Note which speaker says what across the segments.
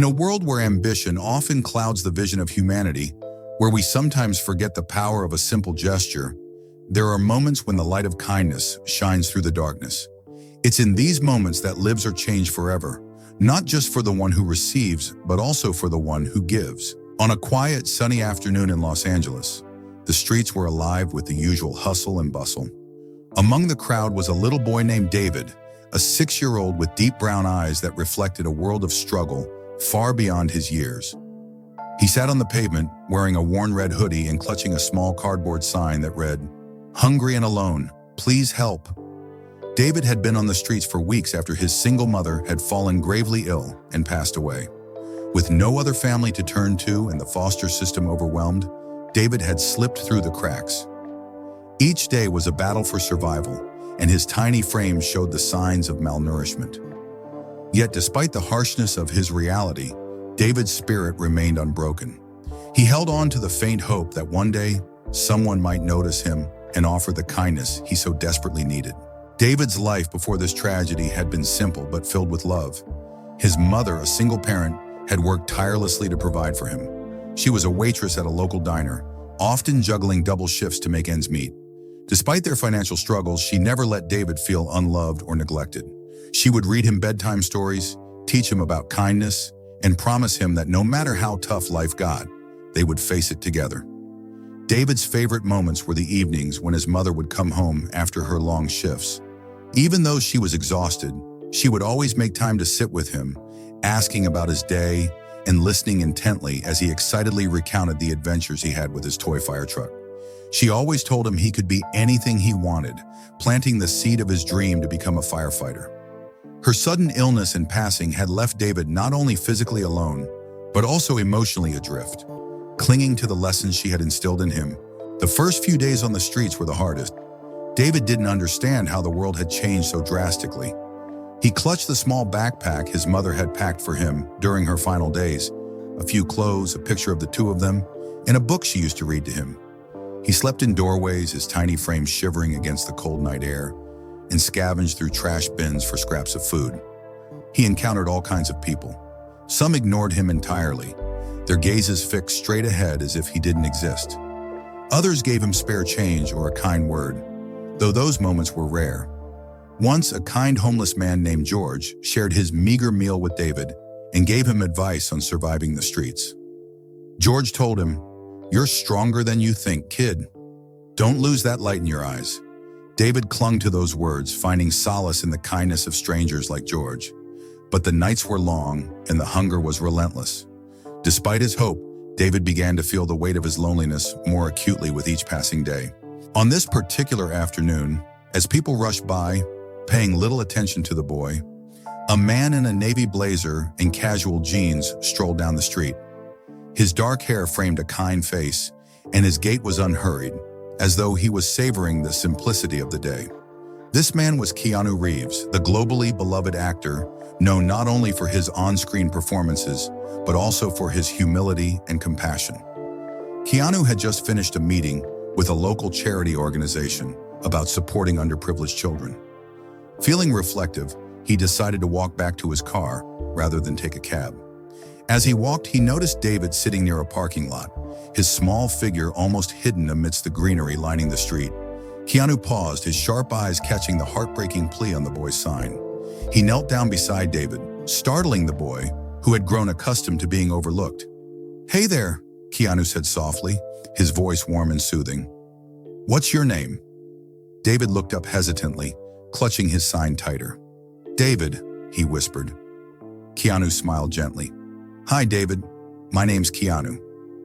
Speaker 1: a world where ambition often clouds the vision of humanity, where we sometimes forget the power of a simple gesture, there are moments when the light of kindness shines through the darkness. It's in these moments that lives are changed forever, not just for the one who receives, but also for the one who gives. On a quiet, sunny afternoon in Los Angeles, the streets were alive with the usual hustle and bustle. Among the crowd was a little boy named David, a 6-year-old with deep brown eyes that reflected a world of struggle far beyond his years. He sat on the pavement, wearing a worn red hoodie and clutching a small cardboard sign that read, "Hungry and alone, please help." David had been on the streets for weeks after his single mother had fallen gravely ill and passed away. With no other family to turn to and the foster system overwhelmed, David had slipped through the cracks. Each day was a battle for survival, and his tiny frame showed the signs of malnourishment. Yet despite the harshness of his reality, David's spirit remained unbroken. He held on to the faint hope that one day, someone might notice him and offer the kindness he so desperately needed. David's life before this tragedy had been simple but filled with love. His mother, a single parent, had worked tirelessly to provide for him. She was a waitress at a local diner, often juggling double shifts to make ends meet. Despite their financial struggles, she never let David feel unloved or neglected. She would read him bedtime stories, teach him about kindness, and promise him that no matter how tough life got, they would face it together. David's favorite moments were the evenings when his mother would come home after her long shifts. Even though she was exhausted, she would always make time to sit with him, asking about his day and listening intently as he excitedly recounted the adventures he had with his toy fire truck. She always told him he could be anything he wanted, planting the seed of his dream to become a firefighter. Her sudden illness and passing had left David not only physically alone, but also emotionally adrift. Clinging to the lessons she had instilled in him, the first few days on the streets were the hardest. David didn't understand how the world had changed so drastically. He clutched the small backpack his mother had packed for him during her final days, a few clothes, a picture of the two of them, and a book she used to read to him. He slept in doorways, his tiny frame shivering against the cold night air, and scavenged through trash bins for scraps of food. He encountered all kinds of people. Some ignored him entirely, their gazes fixed straight ahead as if he didn't exist. Others gave him spare change or a kind word, though those moments were rare. Once, a kind homeless man named George shared his meager meal with David and gave him advice on surviving the streets. George told him, "You're stronger than you think, kid. Don't lose that light in your eyes." David clung to those words, finding solace in the kindness of strangers like George. But the nights were long and the hunger was relentless. Despite his hope, David began to feel the weight of his loneliness more acutely with each passing day. On this particular afternoon, as people rushed by, paying little attention to the boy, a man in a navy blazer and casual jeans strolled down the street. His dark hair framed a kind face, and his gait was unhurried, as though he was savoring the simplicity of the day. This man was Keanu Reeves, the globally beloved actor, known not only for his on-screen performances, but also for his humility and compassion. Keanu had just finished a meeting with a local charity organization about supporting underprivileged children. Feeling reflective, he decided to walk back to his car rather than take a cab. As he walked, he noticed David sitting near a parking lot, his small figure almost hidden amidst the greenery lining the street. Keanu paused, his sharp eyes catching the heartbreaking plea on the boy's sign. He knelt down beside David, startling the boy, who had grown accustomed to being overlooked. "Hey there," Keanu said softly, his voice warm and soothing. "What's your name?" David looked up hesitantly, clutching his sign tighter. "David," he whispered. Keanu smiled gently. "Hi, David. My name's Keanu.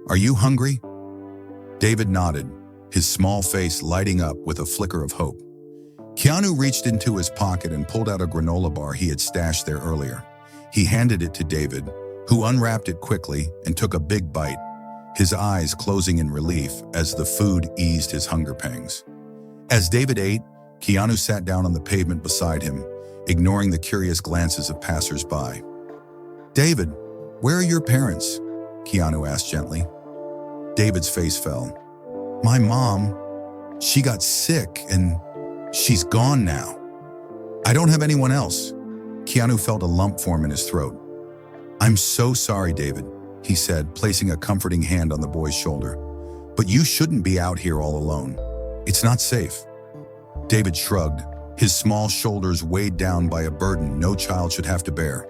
Speaker 1: Are you hungry?" David nodded, his small face lighting up with a flicker of hope. Keanu reached into his pocket and pulled out a granola bar he had stashed there earlier. He handed it to David, who unwrapped it quickly and took a big bite, his eyes closing in relief as the food eased his hunger pangs. As David ate, Keanu sat down on the pavement beside him, ignoring the curious glances of passers-by. "David, where are your parents?" Keanu asked gently. David's face fell. "My mom, she got sick and she's gone now. I don't have anyone else." Keanu felt a lump form in his throat. "I'm so sorry, David," he said, placing a comforting hand on the boy's shoulder. "But you shouldn't be out here all alone. It's not safe." David shrugged, his small shoulders weighed down by a burden no child should have to bear.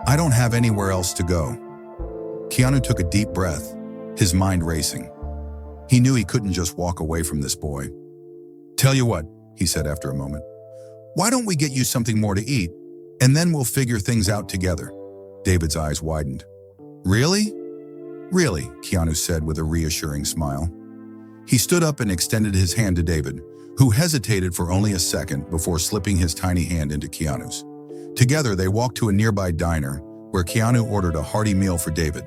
Speaker 1: "I don't have anywhere else to go." Keanu took a deep breath, his mind racing. He knew he couldn't just walk away from this boy. "Tell you what," he said after a moment. "Why don't we get you something more to eat, and then we'll figure things out together?" David's eyes widened. "Really?" "Really," Keanu said with a reassuring smile. He stood up and extended his hand to David, who hesitated for only a second before slipping his tiny hand into Keanu's. Together, they walked to a nearby diner, where Keanu ordered a hearty meal for David.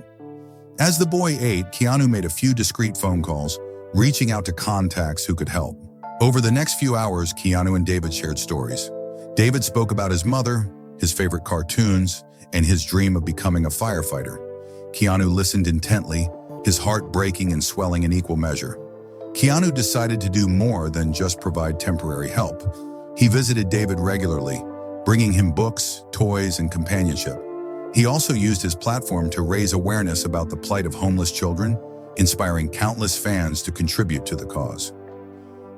Speaker 1: As the boy ate, Keanu made a few discreet phone calls, reaching out to contacts who could help. Over the next few hours, Keanu and David shared stories. David spoke about his mother, his favorite cartoons, and his dream of becoming a firefighter. Keanu listened intently, his heart breaking and swelling in equal measure. Keanu decided to do more than just provide temporary help. He visited David regularly, bringing him books, toys, and companionship. He also used his platform to raise awareness about the plight of homeless children, inspiring countless fans to contribute to the cause.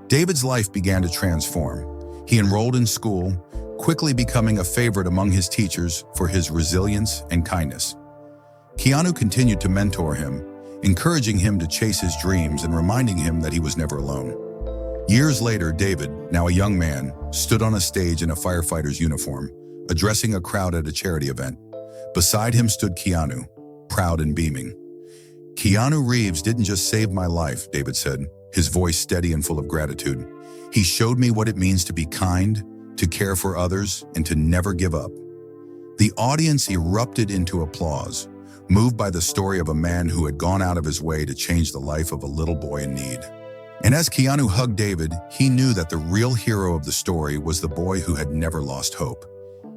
Speaker 1: David's life began to transform. He enrolled in school, quickly becoming a favorite among his teachers for his resilience and kindness. Keanu continued to mentor him, encouraging him to chase his dreams and reminding him that he was never alone. Years later, David, now a young man, stood on a stage in a firefighter's uniform, addressing a crowd at a charity event. Beside him stood Keanu, proud and beaming. "Keanu Reeves didn't just save my life," David said, his voice steady and full of gratitude. "He showed me what it means to be kind, to care for others, and to never give up." The audience erupted into applause, moved by the story of a man who had gone out of his way to change the life of a little boy in need. And as Keanu hugged David, he knew that the real hero of the story was the boy who had never lost hope,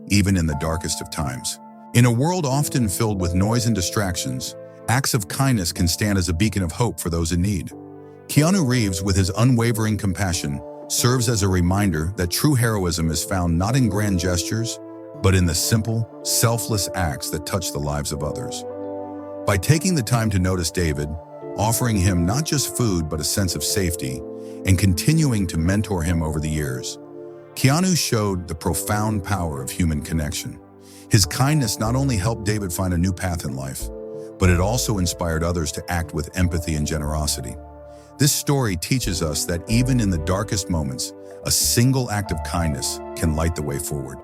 Speaker 1: even in the darkest of times. In a world often filled with noise and distractions, acts of kindness can stand as a beacon of hope for those in need. Keanu Reeves, with his unwavering compassion, serves as a reminder that true heroism is found not in grand gestures, but in the simple, selfless acts that touch the lives of others. By taking the time to notice David, offering him not just food but a sense of safety, and continuing to mentor him over the years, Keanu showed the profound power of human connection. His kindness not only helped David find a new path in life, but it also inspired others to act with empathy and generosity. This story teaches us that even in the darkest moments, a single act of kindness can light the way forward,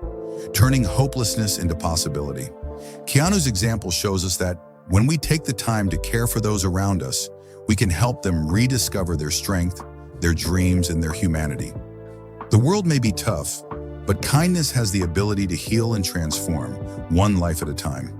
Speaker 1: turning hopelessness into possibility. Keanu's example shows us that when we take the time to care for those around us, we can help them rediscover their strength, their dreams, and their humanity. The world may be tough, but kindness has the ability to heal and transform, one life at a time.